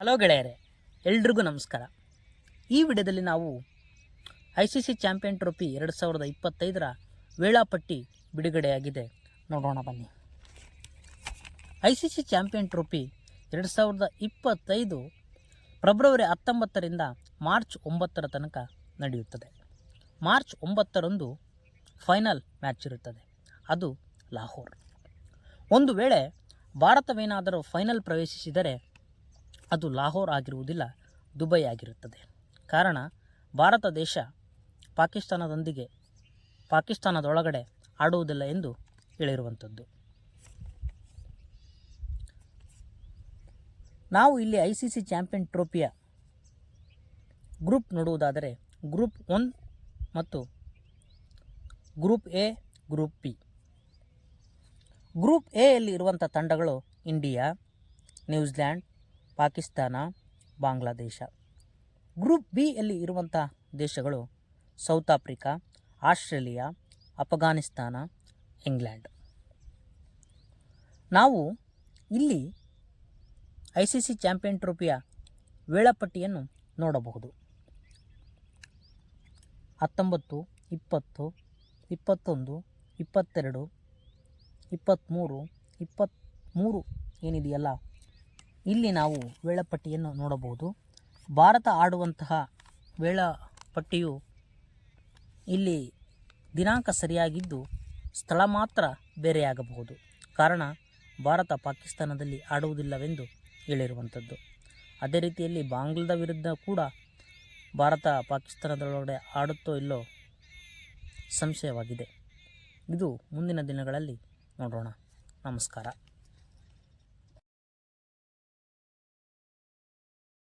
Hello ಗೆಳೆಯರೆ, ಎಲ್ರಿಗೂ ನಮಸ್ಕಾರ. ಈ ವಿಡಿಯೋದಲ್ಲಿ ನಾವು ICC ಚಾಂಪಿಯನ್ ಟ್ರೋಫಿ 2025ರ ವೇಳಾಪಟ್ಟಿ ಬಿಡುಗಡೆಯಾಗಿದೆ, ನೋಡೋಣ ಬನ್ನಿ. ICC ಚಾಂಪಿಯನ್ ಟ್ರೋಫಿ 2025 ಫೆಬ್ರವರಿ 19ರಿಂದ ಮಾರ್ಚ್ 9ರ ತನಕ ನಡೆಯುತ್ತದೆ. ಮಾರ್ಚ್ 9ರಂದು ಫೈನಲ್ ಮ್ಯಾಚ್ ಇರುತ್ತದೆ, ಅದು ಲಾಹೋರ್. ಒಂದು ವೇಳೆ ಭಾರತವೇನಾದರೂ ಫೈನಲ್ ಪ್ರವೇಶಿಸಿದರೆ ಅದು ಲಾಹೋರ್ ಆಗಿರುವುದಿಲ್ಲ, ದುಬೈ ಆಗಿರುತ್ತದೆ. ಕಾರಣ, ಭಾರತ ದೇಶ ಪಾಕಿಸ್ತಾನದೊಳಗಡೆ ಆಡುವುದಿಲ್ಲ ಎಂದು ಹೇಳಿರುವಂಥದ್ದು. ನಾವು ಇಲ್ಲಿ ICC ಚಾಂಪಿಯನ್ ಟ್ರೋಫಿಯ ಗ್ರೂಪ್ ನೋಡುವುದಾದರೆ ಗ್ರೂಪ್ 1 ಮತ್ತು group A, group B. Group A ಯಲ್ಲಿ ಇರುವಂಥ ತಂಡಗಳು India, New Zealand, Pakistan, Bangladesh. Group B ಯಲ್ಲಿ ಇರುವಂಥ ದೇಶಗಳು south Africa, Australia, Afghanistan, England. ನಾವು ಇಲ್ಲಿ ICC ಚಾಂಪಿಯನ್ ಟ್ರೋಫಿಯ ವೇಳಾಪಟ್ಟಿಯನ್ನು ನೋಡಬಹುದು. 19, 20, 21, 22, 23, 23 ಏನಿದೆಯಲ್ಲ, ಇಲ್ಲಿ ನಾವು ವೇಳಾಪಟ್ಟಿಯನ್ನು ನೋಡಬಹುದು. ಭಾರತ ಆಡುವಂತಹ ವೇಳಾಪಟ್ಟಿಯು ಇಲ್ಲಿ ದಿನಾಂಕ ಸರಿಯಾಗಿದ್ದು ಸ್ಥಳ ಮಾತ್ರ ಬೇರೆಯಾಗಬಹುದು. ಕಾರಣ, ಭಾರತ ಪಾಕಿಸ್ತಾನದಲ್ಲಿ ಆಡುವುದಿಲ್ಲವೆಂದು ಹೇಳಿರುವಂಥದ್ದು. ಅದೇ ರೀತಿಯಲ್ಲಿ ಬಾಂಗ್ಲಾದ ವಿರುದ್ಧ ಕೂಡ ಭಾರತ ಪಾಕಿಸ್ತಾನದೊಳಗಡೆ ಆಡುತ್ತೋ ಇಲ್ಲೋ ಸಂಶಯವಾಗಿದೆ. ಇದು ಮುಂದಿನ ದಿನಗಳಲ್ಲಿ ನೋಡೋಣ. ನಮಸ್ಕಾರ.